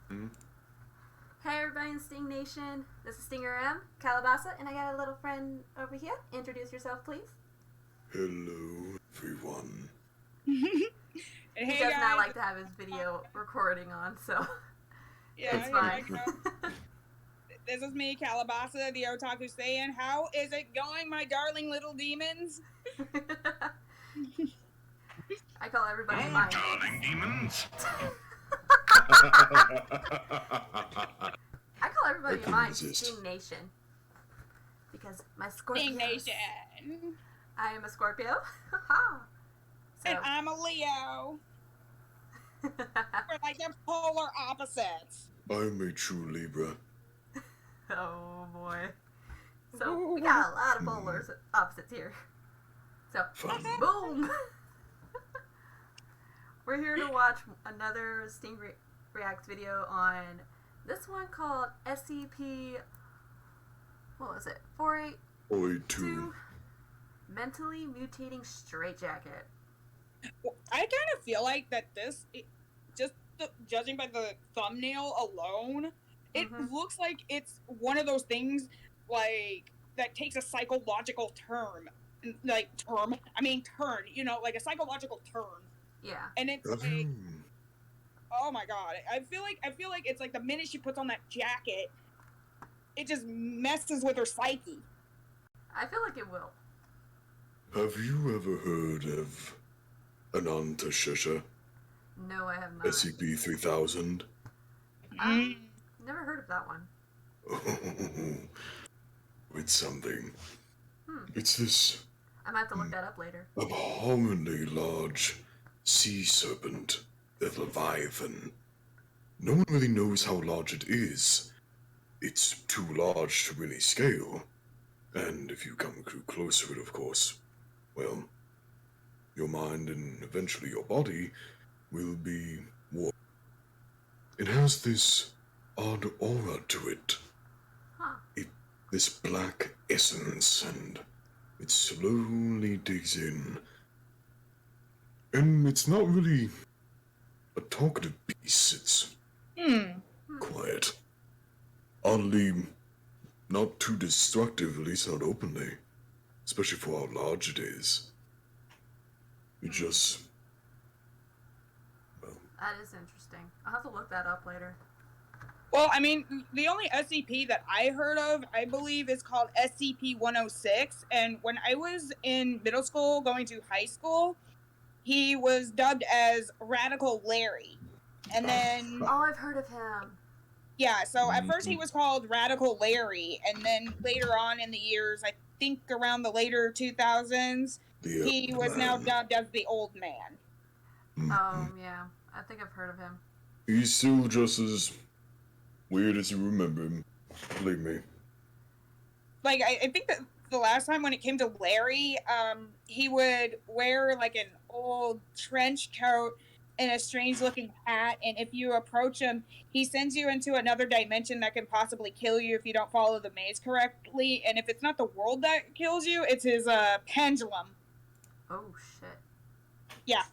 Hmm? Hey everybody in Sting Nation, this is Stinger M, Calabasa, and I got a little friend over here. Introduce yourself, please. Hello, everyone. He Hey does not guys, like to have his video recording on, so it's yeah, fine. this is me, Calabasa, the Otaku Saiyan. How is it going, my darling little demons? I call everybody Oh, mine. darling demons. I call everybody I can mine resist. Sting Nation. Because my Scorpio. Sting Nation. I am a Scorpio. And I'm a Leo. We're like the polar opposites. I'm a true Libra. Oh boy. So we got a lot of polar opposites here. So Fun. boom. We're here to watch another StingsReacts video on this one called SCP. What was it? 482 482. Mentally Mutating Straitjacket. I kind of feel like that judging by the thumbnail alone, it looks like it's one of those things like that takes a psychological turn, like a psychological turn. Yeah. And it's like, oh my god, I feel like it's like the minute she puts on that jacket, it just messes with her psyche. I feel like it will. Have you ever heard of Anantashesha? No, I have not. SCP-3000? Never heard of that one. Oh, it's something. It's this I might have to look that up later. abhorrently large sea serpent, the Leviathan. No one really knows how large it is. It's too large to really scale. And if you come close to it, of course, well, your mind and eventually your body will be warped. It has this odd aura to it. This black essence, and it slowly digs in. And it's not really a talkative beast, it's quiet. Oddly, not too destructive, at least not openly. Especially for how large it is. It just... well... That is interesting. I'll have to look that up later. Well, I mean, the only SCP that I heard of, I believe, is called SCP-106, and when I was in middle school going to high school, he was dubbed as Radical Larry. And then... Oh, I've heard of him. Yeah, so at first he was called Radical Larry, and then later on in the years, I think around the later 2000s, he was now dubbed as the Old Man. Oh, yeah. I think I've heard of him. He's still just as weird as you remember him. Believe me. Like, I think that the last time when it came to Larry, he would wear, like, an old trench coat and a strange-looking hat, and if you approach him, he sends you into another dimension that can possibly kill you if you don't follow the maze correctly, and if it's not the world that kills you, it's his, pendulum. Oh, shit. Yeah.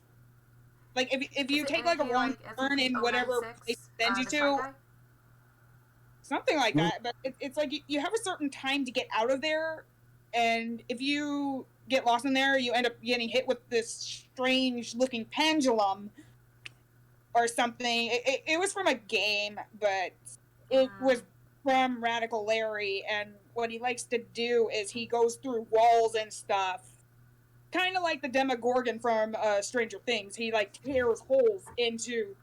Like, if you take, like, a wrong turn in whatever place it sends you to, something like that, but it's like you have a certain time to get out of there, and if you get lost in there, you end up getting hit with this strange-looking pendulum or something. It was from a game, but it was from Radical Larry, and what he likes to do is he goes through walls and stuff. Kind of like the Demogorgon from Stranger Things. He, like, tears holes into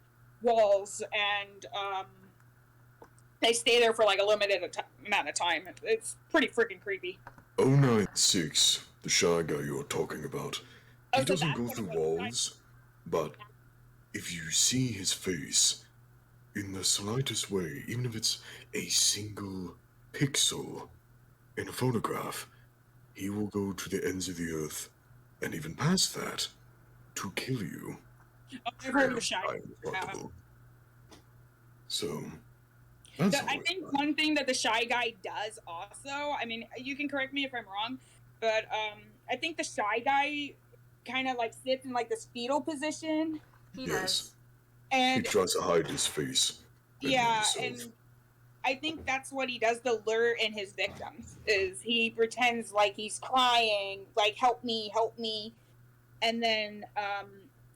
walls, and, they stay there for, like, a limited amount of time. It's pretty freaking creepy. 096, the shy guy you're talking about. He so doesn't go through walls, but if you see his face, in the slightest way, even if it's a single pixel in a photograph, he will go to the ends of the earth, and even past that, to kill you. I've heard of the Shy Guy. So, I think one thing that the Shy Guy does also, I mean, you can correct me if I'm wrong, but I think the Shy Guy kind of, like, sits in, like, this fetal position. He does. And he tries to hide his face. Yeah, and I think that's what he does to lure in his victims, is he pretends like he's crying, like, help me, and then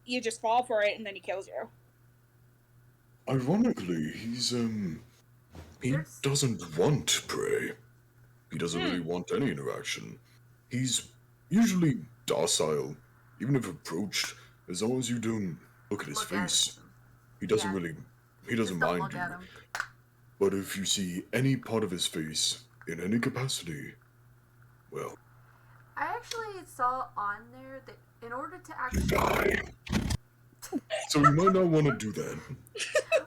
you just fall for it, and then he kills you. Ironically, he doesn't want prey. He doesn't really want any interaction. He's usually docile, even if approached, as long as you don't look at his face. He doesn't mind you. But if you see any part of his face, in any capacity, well... I actually saw on there that in order to actually... die. So you might not want to do that.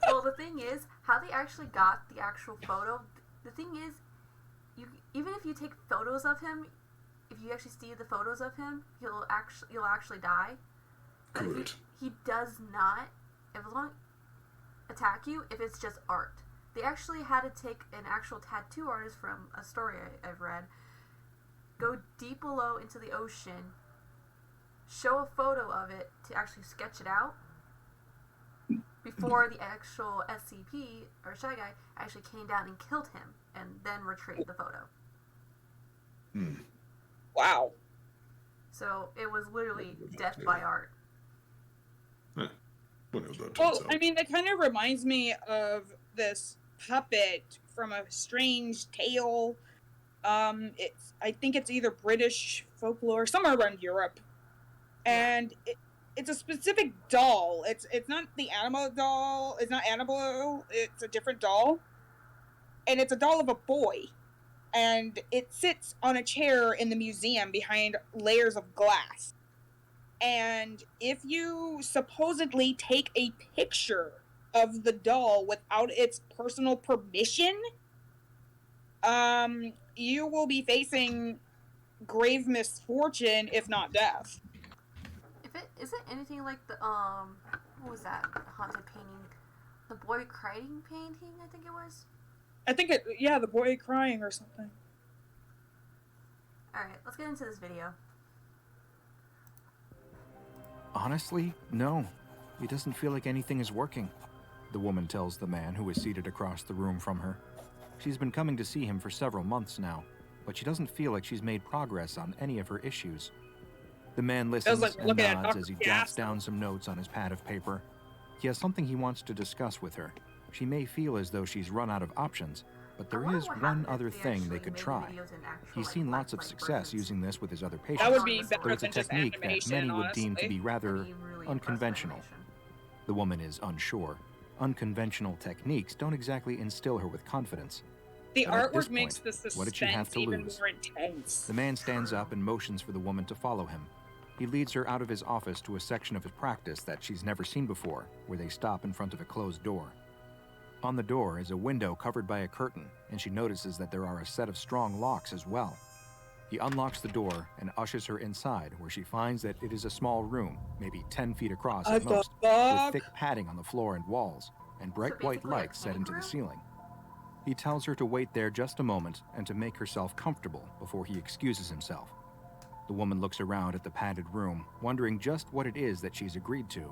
Well, the thing is, how they actually got the actual photo, the thing is, even if you take photos of him, if you actually see the photos of him, you'll actually die. But Good. He does not, if it won't attack you if it's just art. They actually had to take an actual tattoo artist from a story I've read, go deep below into the ocean, show a photo of it to actually sketch it out before the actual SCP or Shy Guy actually came down and killed him and then retrieved the photo. Wow. So it was literally death by art. Well, I mean, that kind of reminds me of this puppet from A Strange Tale. I think it's either British folklore, somewhere around Europe, and it's a specific doll. It's not the animal doll. It's not Annabelle. It's a different doll, and it's a doll of a boy, and it sits on a chair in the museum behind layers of glass. And if you supposedly take a picture of the doll without its personal permission, you will be facing grave misfortune, if not death. Is it anything like the what was that haunted painting, the boy crying painting? I think it was. I think the boy crying or something. All right, let's get into this video. Honestly, no. It doesn't feel like anything is working, the woman tells the man who is seated across the room from her. She's been coming to see him for several months now, but she doesn't feel like she's made progress on any of her issues. The man listens and nods as he jots down some notes on his pad of paper. He has something he wants to discuss with her. She may feel as though she's run out of options, but there is one other thing they could try. He's seen lots of success using this with his other patients, That would be better but it's a than just technique that animation, many would honestly. deem to be rather unconventional. The woman is unsure. Unconventional techniques don't exactly instill her with confidence. The But at this artwork makes point, the what did she have suspense to even lose? more intense. The man stands up and motions for the woman to follow him. He leads her out of his office to a section of his practice that she's never seen before, where they stop in front of a closed door. On the door is a window covered by a curtain, and she notices that there are a set of strong locks as well. He unlocks the door and ushers her inside, where she finds that it is a small room, maybe 10 feet across at most, with thick padding on the floor and walls, and bright white lights set into the ceiling. He tells her to wait there just a moment and to make herself comfortable before he excuses himself. The woman looks around at the padded room, wondering just what it is that she's agreed to.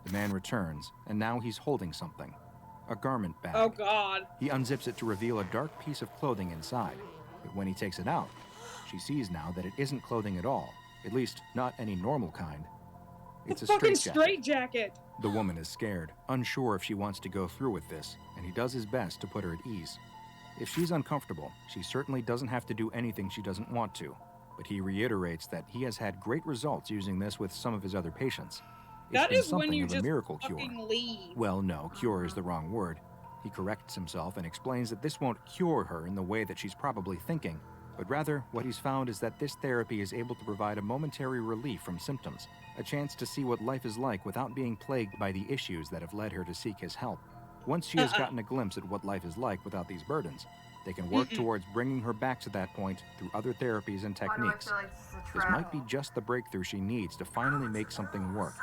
The man returns, and now he's holding something. A garment bag. Oh, God. He unzips it to reveal a dark piece of clothing inside. But when he takes it out, she sees now that it isn't clothing at all. At least, not any normal kind. It's a fucking straitjacket. straitjacket. The woman is scared, unsure if she wants to go through with this, and he does his best to put her at ease. If she's uncomfortable, she certainly doesn't have to do anything she doesn't want to. But he reiterates that he has had great results using this with some of his other patients. That It's is been when something you of a just miracle cure. fucking leave. Well, no, cure is the wrong word. He corrects himself and explains that this won't cure her in the way that she's probably thinking, but rather what he's found is that this therapy is able to provide a momentary relief from symptoms, a chance to see what life is like without being plagued by the issues that have led her to seek his help. Once she has gotten a glimpse at what life is like without these burdens, they can work towards bringing her back to that point through other therapies and techniques. This might be just the breakthrough she needs to finally make something work.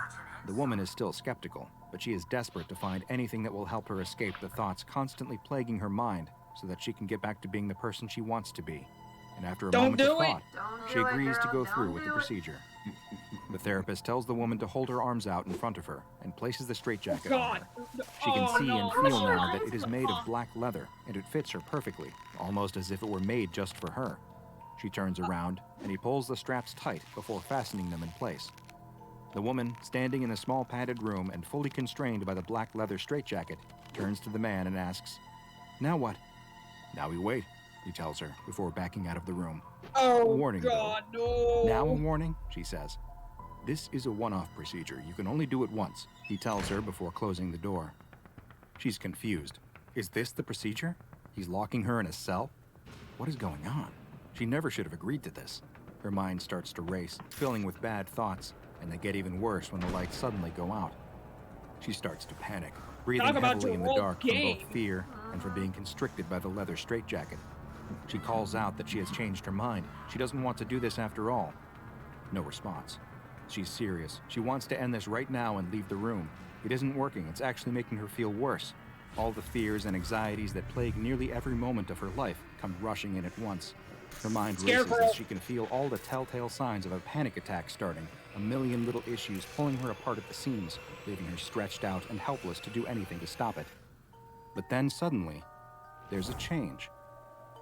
The woman is still skeptical, but she is desperate to find anything that will help her escape the thoughts constantly plaguing her mind so that she can get back to being the person she wants to be. And after a moment of thought, she agrees to go through with the procedure. The therapist tells the woman to hold her arms out in front of her and places the straitjacket on God. her. She can see no. and feel now that it is made of black leather, and it fits her perfectly, almost as if it were made just for her. She turns around, and he pulls the straps tight before fastening them in place. The woman, standing in a small padded room and fully constrained by the black leather straitjacket, turns to the man and asks, "Now what?" "Now we wait," he tells her before backing out of the room. Oh, "A warning, God, though." no. "Now a warning," she says. "This is a one-off procedure. You can only do it once," he tells her before closing the door. She's confused. Is this the procedure? He's locking her in a cell? What is going on? She never should have agreed to this. Her mind starts to race, filling with bad thoughts, and they get even worse when the lights suddenly go out. She starts to panic, breathing Talk about heavily in the your dark game. from both fear and from being constricted by the leather straitjacket. She calls out that she has changed her mind. She doesn't want to do this after all. No response. She's serious. She wants to end this right now and leave the room. It isn't working. It's actually making her feel worse. All the fears and anxieties that plague nearly every moment of her life come rushing in at once. Her mind races as she can feel all the telltale signs of a panic attack starting, a million little issues pulling her apart at the seams, leaving her stretched out and helpless to do anything to stop it. But then suddenly, there's a change.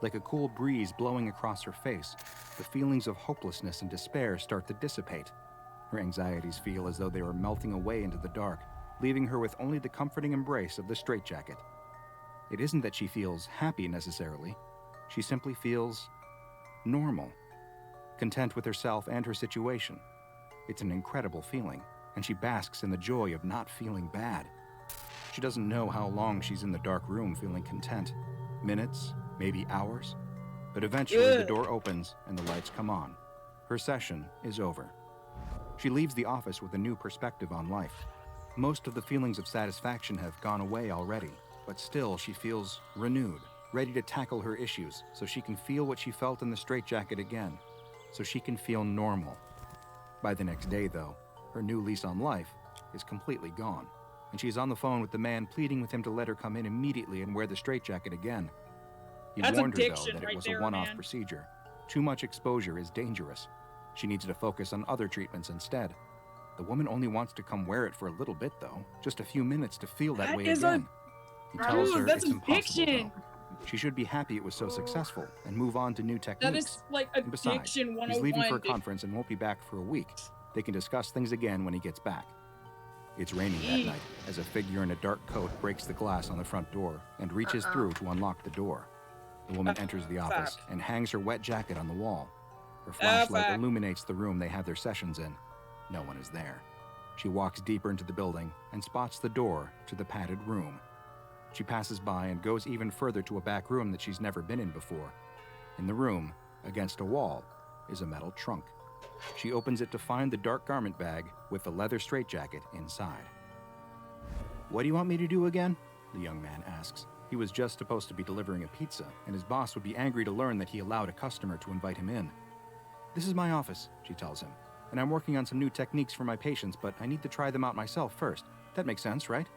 Like a cool breeze blowing across her face, the feelings of hopelessness and despair start to dissipate. Her anxieties feel as though they were melting away into the dark, leaving her with only the comforting embrace of the straitjacket. It isn't that she feels happy necessarily. She simply feels normal, content with herself and her situation. It's an incredible feeling, and she basks in the joy of not feeling bad. She doesn't know how long she's in the dark room feeling content. Minutes, maybe hours. But eventually the door opens and the lights come on. Her session is over. She leaves the office with a new perspective on life. Most of the feelings of satisfaction have gone away already, but still she feels renewed, ready to tackle her issues so she can feel what she felt in the straitjacket again, so she can feel normal. By the next day, though, her new lease on life is completely gone, and she's on the phone with the man pleading with him to let her come in immediately and wear the straitjacket again. He That's warned her, though, addiction that it right was there, a one-off man. procedure. Too much exposure is dangerous. She needs to focus on other treatments instead. The woman only wants to come wear it for a little bit, though, just a few minutes to feel that way again. He tells her that's it's impossible, addiction. though. She should be happy it was so successful and move on to new techniques. That is like And besides, addiction he's 101. leaving for a dude. conference and won't be back for a week. They can discuss things again when he gets back. It's raining that night as a figure in a dark coat breaks the glass on the front door and reaches through to unlock the door. The woman enters the office and hangs her wet jacket on the wall. Her flashlight illuminates the room they have their sessions in. No one is there. She walks deeper into the building and spots the door to the padded room. She passes by and goes even further to a back room that she's never been in before. In the room, against a wall, is a metal trunk. She opens it to find the dark garment bag with the leather straitjacket inside. "What do you want me to do again?" the young man asks. He was just supposed to be delivering a pizza, and his boss would be angry to learn that he allowed a customer to invite him in. "This is my office," she tells him, "and I'm working on some new techniques for my patients, but I need to try them out myself first. That makes sense, right?"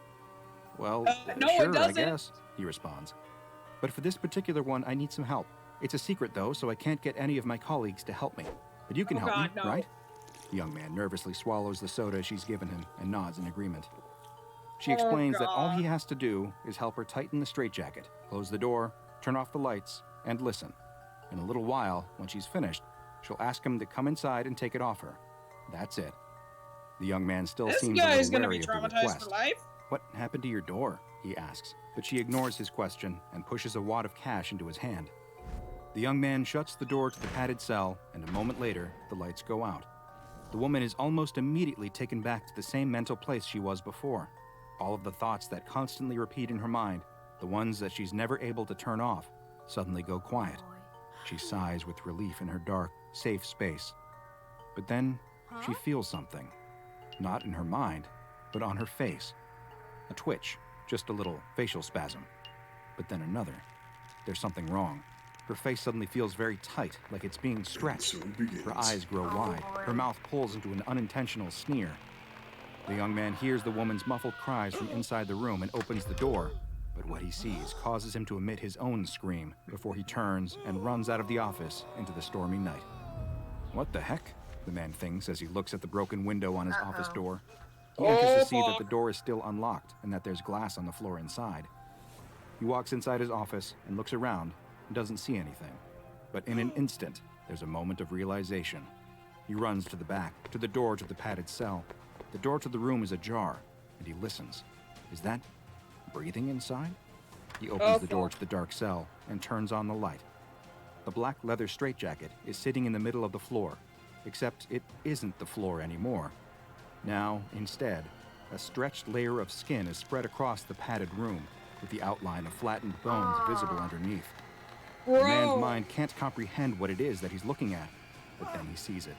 "Well, no, it sure, I doesn't. guess," he responds. "But for this particular one, I need some help. It's a secret, though, so I can't get any of my colleagues to help me. But you can help me, no. right?" The young man nervously swallows the soda she's given him and nods in agreement. She explains that all he has to do is help her tighten the straitjacket, close the door, turn off the lights, and listen. In a little while, when she's finished, she'll ask him to come inside and take it off her. That's it. The young man still This seems a guy little is gonna wary be of the traumatized request. for life. "What happened to your door?" he asks, but she ignores his question and pushes a wad of cash into his hand. The young man shuts the door to the padded cell, and a moment later, the lights go out. The woman is almost immediately taken back to the same mental place she was before. All of the thoughts that constantly repeat in her mind, the ones that she's never able to turn off, suddenly go quiet. She sighs with relief in her dark, safe space. But then, she feels something. Not in her mind, but on her face. A twitch, just a little facial spasm. But then another. There's something wrong. Her face suddenly feels very tight, like it's being stretched. So it begins. Her eyes grow wide. Her mouth pulls into an unintentional sneer. The young man hears the woman's muffled cries from inside the room and opens the door. But what he sees causes him to emit his own scream before he turns and runs out of the office into the stormy night. "What the heck?" the man thinks as he looks at the broken window on his office door. He Oh, enters to see that fuck. the door is still unlocked and that there's glass on the floor inside. He walks inside his office and looks around and doesn't see anything. But in an instant, there's a moment of realization. He runs to the back, to the door to the padded cell. The door to the room is ajar, and he listens. Is that breathing inside? He opens the door to the dark cell and turns on the light. The black leather straitjacket is sitting in the middle of the floor, except it isn't the floor anymore. Now, instead, a stretched layer of skin is spread across the padded room, with the outline of flattened bones visible underneath. The man's mind can't comprehend what it is that he's looking at, but then he sees it.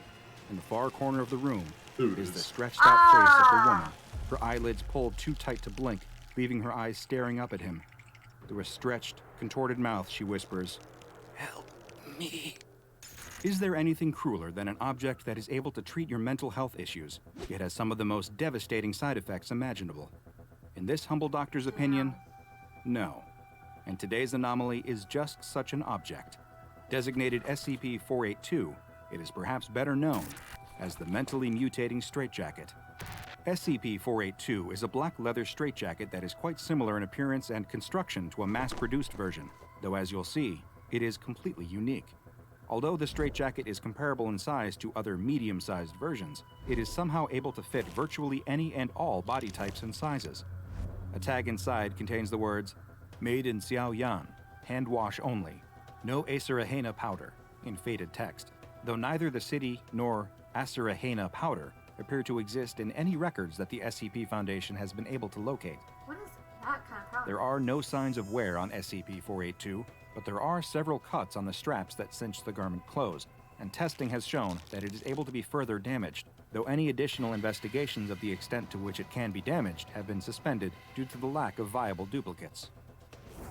In the far corner of the room is the stretched out face of the woman, her eyelids pulled too tight to blink, leaving her eyes staring up at him. Through a stretched, contorted mouth, she whispers, "Help me." Is there anything crueler than an object that is able to treat your mental health issues, yet has some of the most devastating side effects imaginable? In this humble doctor's opinion, no. And today's anomaly is just such an object. Designated SCP-482, it is perhaps better known as the mentally mutating straitjacket. SCP-482 is a black leather straitjacket that is quite similar in appearance and construction to a mass-produced version, though as you'll see, it is completely unique. Although the straitjacket is comparable in size to other medium-sized versions, it is somehow able to fit virtually any and all body types and sizes. A tag inside contains the words, "Made in Xiaoyan, hand wash only, no acerahena powder," in faded text, though neither the city nor acerahena powder appear to exist in any records that the SCP Foundation has been able to locate. What is that kind of powder? There are no signs of wear on SCP-482, but there are several cuts on the straps that cinch the garment closed, and testing has shown that it is able to be further damaged, though any additional investigations of the extent to which it can be damaged have been suspended due to the lack of viable duplicates.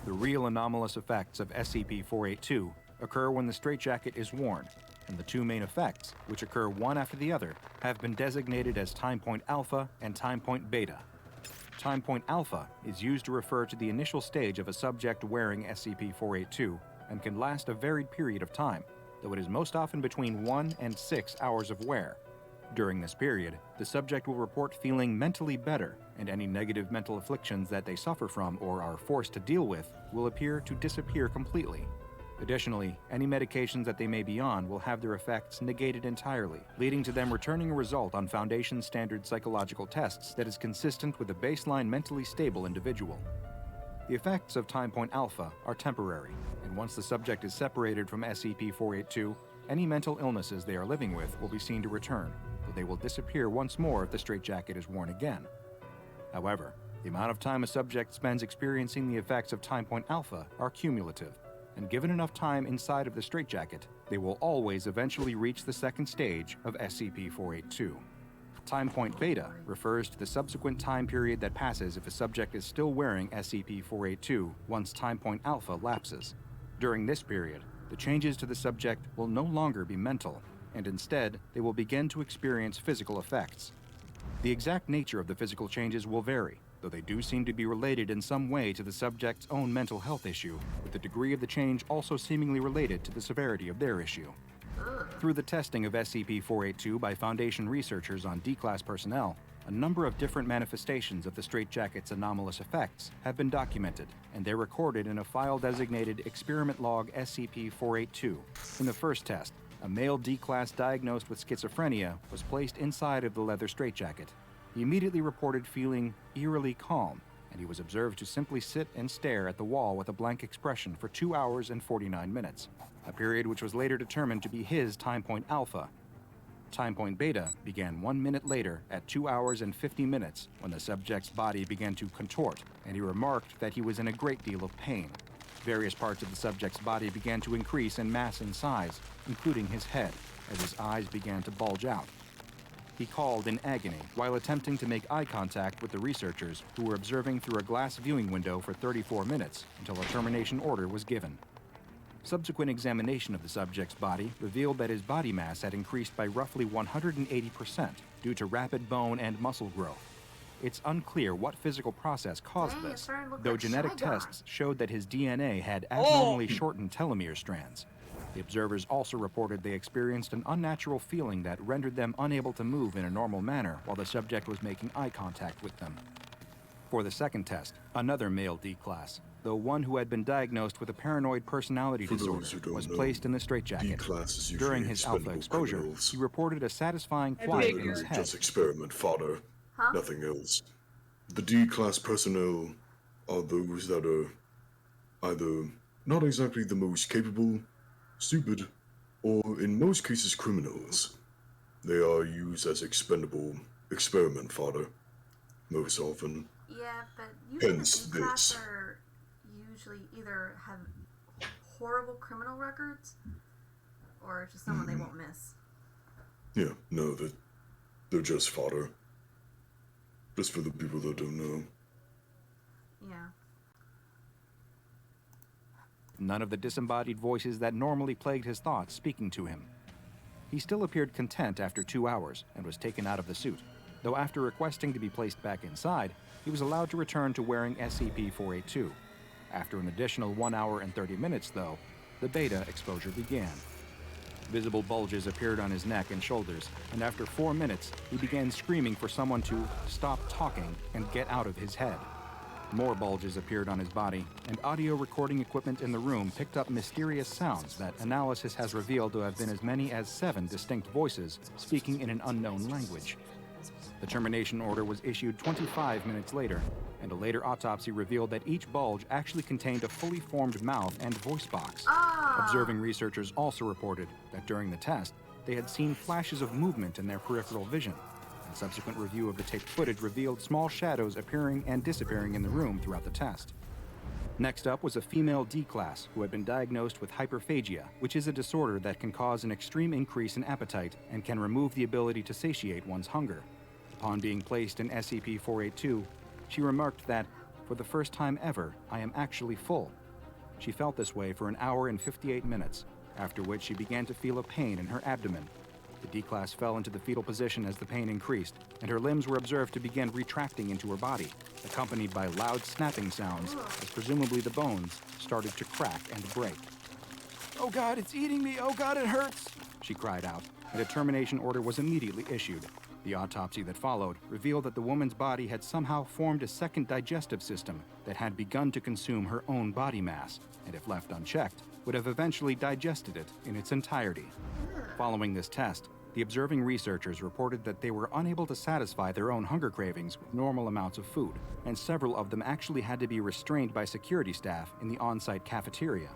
The real anomalous effects of SCP-482 occur when the straitjacket is worn, and the two main effects, which occur one after the other, have been designated as time point alpha and time point beta. Time point alpha is used to refer to the initial stage of a subject wearing SCP-482 and can last a varied period of time, though it is most often between 1 and 6 hours of wear. During this period, the subject will report feeling mentally better, and any negative mental afflictions that they suffer from or are forced to deal with will appear to disappear completely. Additionally, any medications that they may be on will have their effects negated entirely, leading to them returning a result on Foundation standard psychological tests that is consistent with a baseline mentally stable individual. The effects of time point alpha are temporary, and once the subject is separated from SCP-482, any mental illnesses they are living with will be seen to return, though they will disappear once more if the straitjacket is worn again. However, the amount of time a subject spends experiencing the effects of time point alpha are cumulative, and given enough time inside of the straitjacket, they will always eventually reach the second stage of SCP-482. Time point beta refers to the subsequent time period that passes if a subject is still wearing SCP-482 once time point alpha lapses. During this period, the changes to the subject will no longer be mental, and instead, they will begin to experience physical effects. The exact nature of the physical changes will vary, though they do seem to be related in some way to the subject's own mental health issue, with the degree of the change also seemingly related to the severity of their issue. Through the testing of SCP-482 by Foundation researchers on D-Class personnel, a number of different manifestations of the straitjacket's anomalous effects have been documented, and they're recorded in a file designated Experiment Log SCP-482. In the first test, a male D-Class diagnosed with schizophrenia was placed inside of the leather straitjacket. He immediately reported feeling eerily calm, and he was observed to simply sit and stare at the wall with a blank expression for 2 hours and 49 minutes, a period which was later determined to be his time point alpha. Time point beta began 1 minute later at 2 hours and 50 minutes when the subject's body began to contort, and he remarked that he was in a great deal of pain. Various parts of the subject's body began to increase in mass and size, including his head, as his eyes began to bulge out. He called in agony while attempting to make eye contact with the researchers who were observing through a glass viewing window for 34 minutes until a termination order was given. Subsequent examination of the subject's body revealed that his body mass had increased by roughly 180% due to rapid bone and muscle growth. It's unclear what physical process caused this, though genetic tests showed that his DNA had abnormally shortened telomere strands. The observers also reported they experienced an unnatural feeling that rendered them unable to move in a normal manner while the subject was making eye contact with them. For the second test, another male D-class, though one who had been diagnosed with a paranoid personality disorder, was placed in the straitjacket. During his alpha exposure, he reported a satisfying quiet in his head. Just experiment fodder, Huh? nothing else. The D-class personnel are those that are either not exactly the most capable, stupid, or in most cases criminals. They are used as expendable experiment fodder, most often. Yeah, but usually Hence the D-class this. are usually either have horrible criminal records or just someone they won't miss. Yeah, no, they're just fodder. Just for the people that don't know. Yeah. None of the disembodied voices that normally plagued his thoughts speaking to him. He still appeared content after 2 hours and was taken out of the suit, though after requesting to be placed back inside, he was allowed to return to wearing SCP-482. After an additional 1 hour and 30 minutes, though, the beta exposure began. Visible bulges appeared on his neck and shoulders, and after 4 minutes, he began screaming for someone to stop talking and get out of his head. More bulges appeared on his body, and audio recording equipment in the room picked up mysterious sounds that analysis has revealed to have been as many as 7 distinct voices speaking in an unknown language. The termination order was issued 25 minutes later, and a later autopsy revealed that each bulge actually contained a fully formed mouth and voice box. Observing researchers also reported that during the test, they had seen flashes of movement in their peripheral vision, and subsequent review of the taped footage revealed small shadows appearing and disappearing in the room throughout the test. Next up was a female D-class who had been diagnosed with hyperphagia, which is a disorder that can cause an extreme increase in appetite and can remove the ability to satiate one's hunger. Upon being placed in SCP-482, she remarked that, "For the first time ever, I am actually full." She felt this way for an hour and 58 minutes, after which she began to feel a pain in her abdomen. The D-class fell into the fetal position as the pain increased, and her limbs were observed to begin retracting into her body, accompanied by loud snapping sounds, as presumably the bones started to crack and break. "Oh God, it's eating me! Oh God, it hurts!" she cried out, and a termination order was immediately issued. The autopsy that followed revealed that the woman's body had somehow formed a second digestive system that had begun to consume her own body mass, and if left unchecked, would have eventually digested it in its entirety. Following this test, the observing researchers reported that they were unable to satisfy their own hunger cravings with normal amounts of food, and several of them actually had to be restrained by security staff in the on-site cafeteria.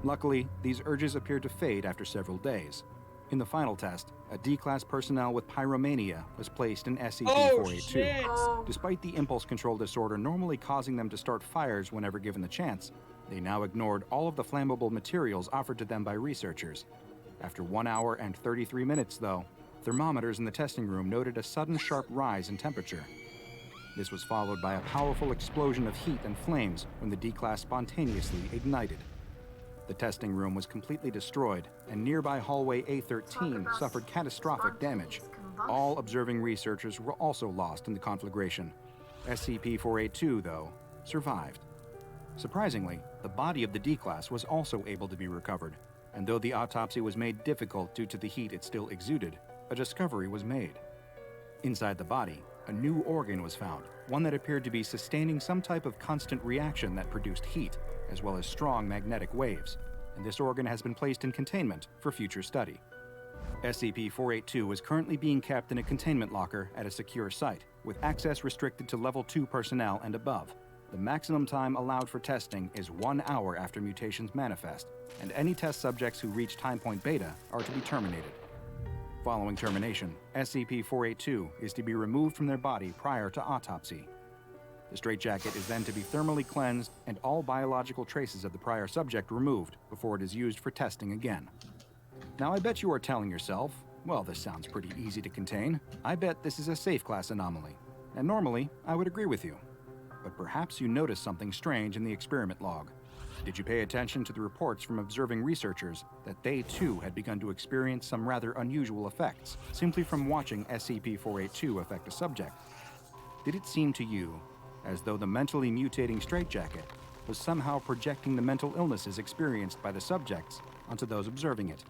Luckily, these urges appeared to fade after several days. In the final test, a D-class personnel with pyromania was placed in SCP-482. Despite the impulse control disorder normally causing them to start fires whenever given the chance, they now ignored all of the flammable materials offered to them by researchers. After 1 hour and 33 minutes, though, thermometers in the testing room noted a sudden sharp rise in temperature. This was followed by a powerful explosion of heat and flames when the D-class spontaneously ignited. The testing room was completely destroyed, and nearby hallway A13 suffered catastrophic damage. All observing researchers were also lost in the conflagration. SCP-482, though, survived. Surprisingly, the body of the D-class was also able to be recovered, and though the autopsy was made difficult due to the heat it still exuded, a discovery was made. Inside the body, a new organ was found, one that appeared to be sustaining some type of constant reaction that produced heat, as well as strong magnetic waves, and this organ has been placed in containment for future study. SCP-482 is currently being kept in a containment locker at a secure site, with access restricted to Level 2 personnel and above. The maximum time allowed for testing is 1 hour after mutations manifest, and any test subjects who reach time point beta are to be terminated. Following termination, SCP-482 is to be removed from their body prior to autopsy. The straitjacket is then to be thermally cleansed and all biological traces of the prior subject removed before it is used for testing again. Now I bet you are telling yourself, well, this sounds pretty easy to contain. I bet this is a safe class anomaly. And normally, I would agree with you. But perhaps you noticed something strange in the experiment log. Did you pay attention to the reports from observing researchers that they too had begun to experience some rather unusual effects simply from watching SCP-482 affect a subject? Did it seem to you as though the mentally mutating straitjacket was somehow projecting the mental illnesses experienced by the subjects onto those observing it.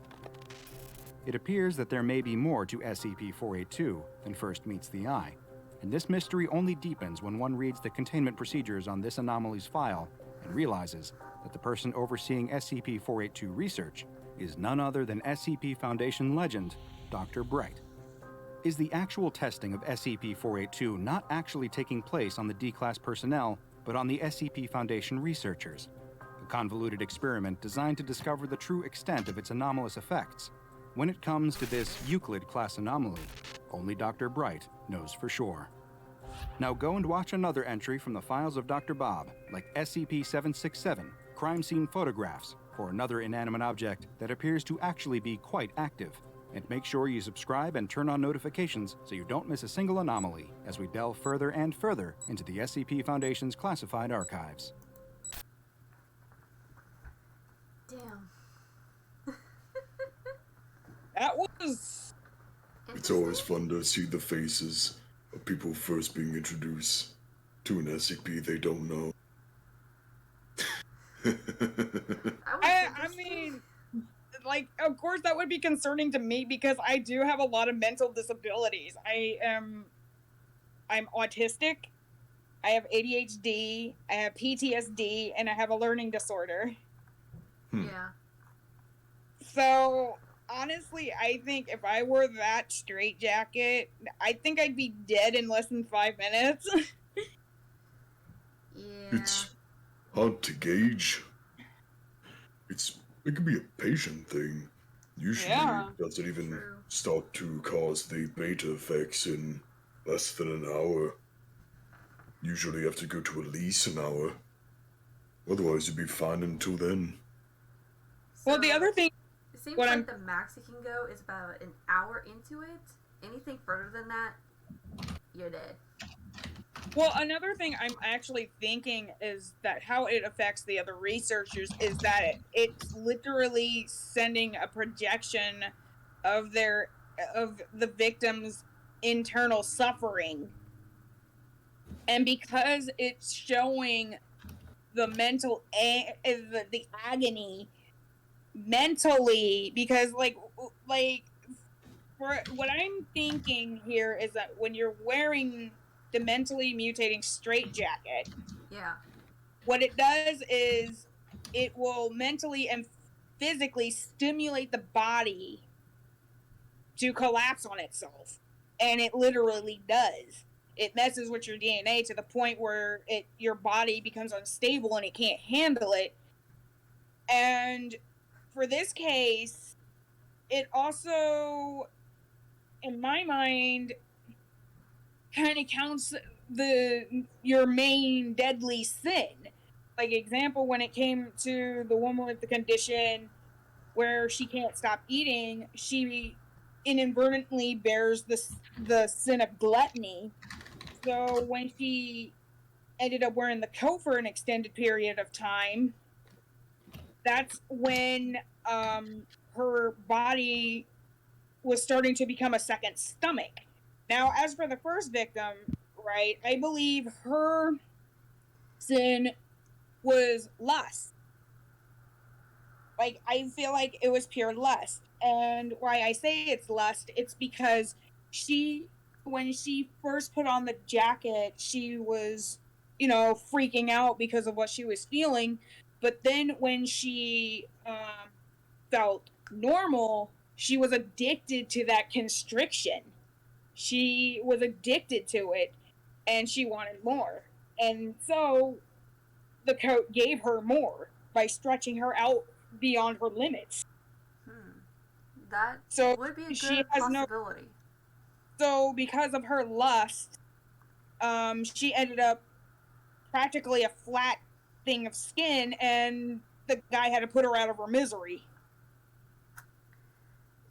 It appears that there may be more to SCP-482 than first meets the eye, and this mystery only deepens when one reads the containment procedures on this anomaly's file and realizes that the person overseeing SCP-482 research is none other than SCP Foundation legend, Dr. Bright. Is the actual testing of SCP-482 not actually taking place on the D-Class personnel, but on the SCP Foundation researchers? A convoluted experiment designed to discover the true extent of its anomalous effects. When it comes to this Euclid-class anomaly, only Dr. Bright knows for sure. Now go and watch another entry from the files of Dr. Bob, like SCP-767, Crime Scene Photographs, for another inanimate object that appears to actually be quite active. And make sure you subscribe and turn on notifications so you don't miss a single anomaly as we delve further and further into the SCP Foundation's classified archives. Damn. That was... It's always fun to see the faces of people first being introduced to an SCP they don't know. I mean, like, of course that would be concerning to me because I do have a lot of mental disabilities. I'm autistic, I have ADHD, I have PTSD, and I have a learning disorder. Yeah. So, honestly, I think if I wore that straitjacket, I think I'd be dead in less than 5 minutes. Yeah. It's hard to gauge. It could be a patient thing. Usually it doesn't even start to cause the beta effects in less than an hour. Usually you have to go to at least an hour. Otherwise you'd be fine until then. So, well, the other thing... It seems like the max you can go is about an hour into it. Anything further than that, you're dead. Well, another thing I'm actually thinking is that how it affects the other researchers is that it's literally sending a projection of the victim's internal suffering. And because it's showing the mental the agony mentally, because like for what I'm thinking here is that when you're wearing the mentally mutating straitjacket, yeah, what it does is it will mentally and physically stimulate the body to collapse on itself, and it literally does. It messes with your DNA to the point where your body becomes unstable and it can't handle it. And for this case, it also, in my mind, kind of counts your main deadly sin. Like, example, when it came to the woman with the condition where she can't stop eating, she inadvertently bears the sin of gluttony. So when she ended up wearing the coat for an extended period of time, that's when her body was starting to become a second stomach. Now, as for the first victim, right, I believe her sin was lust. Like, I feel like it was pure lust. And why I say it's lust, it's because when she first put on the jacket, she was, freaking out because of what she was feeling. But then when she felt normal, she was addicted to that constriction. She was addicted to it, and she wanted more. And so the coat gave her more by stretching her out beyond her limits. That would be a good possibility. So because of her lust, she ended up practically a flat thing of skin, and the guy had to put her out of her misery.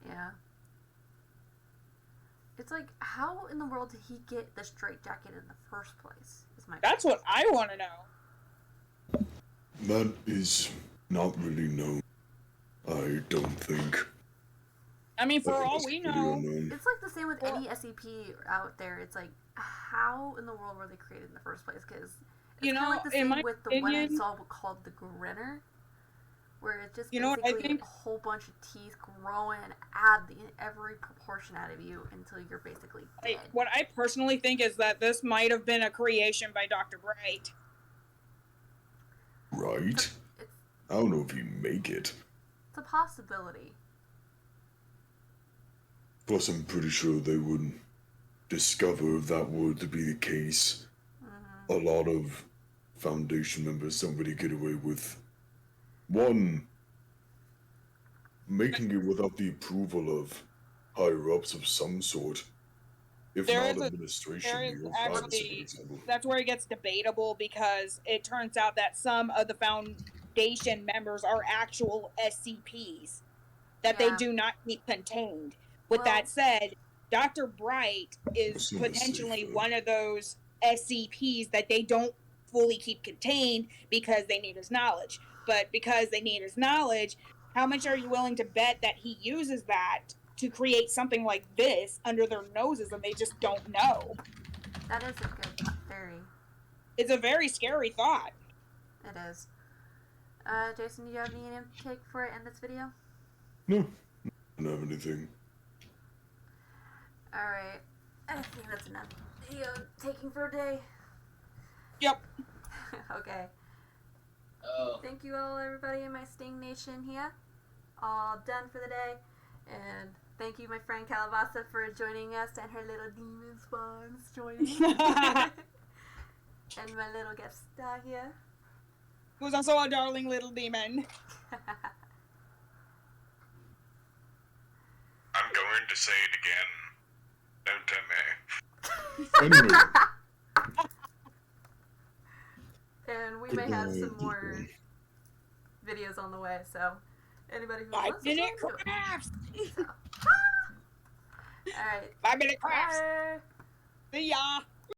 Yeah. It's like, how in the world did he get the straitjacket in the first place? That's what I want to know. That is not really known. I don't think. I mean, for all we know, it's like the same with any SCP out there. It's like, how in the world were they created in the first place? Because it's kind of like the same with the one I saw called the Grinner, where it's just You know what I basically think? a whole bunch of teeth growing and add every proportion out of you until you're basically dead. What I personally think is that this might have been a creation by Dr. Bright. Right? I don't know if he'd make it. It's a possibility. Plus, I'm pretty sure they would discover if that were to be the case. Mm-hmm. A lot of Foundation members don't really get away with, one, making it without the approval of higher-ups of some sort. If not administration, your privacy, for example. That's where it gets debatable, because it turns out that some of the Foundation members are actual SCPs that they do not keep contained. With that said, Dr. Bright is potentially one of those SCPs that they don't fully keep contained because they need his knowledge. But because they need his knowledge, how much are you willing to bet that he uses that to create something like this under their noses and they just don't know? That is a good theory. It's a very scary thought. It is. Jason, do you have any intake for it in this video? No, I don't have anything. Alright, I think that's enough video taking for a day. Yep. Okay. Thank you all, everybody in my Sting Nation here. All done for the day. And thank you, my friend Calabasa, for joining us, and her little demon spawns joining. And my little guest star here. Who's also a darling little demon. I'm going to say it again. Don't tempt me. Anyway. And we may have some more videos on the way, so anybody who wants to 5-minute crafts! Alright. 5-minute crafts! Bye. See ya!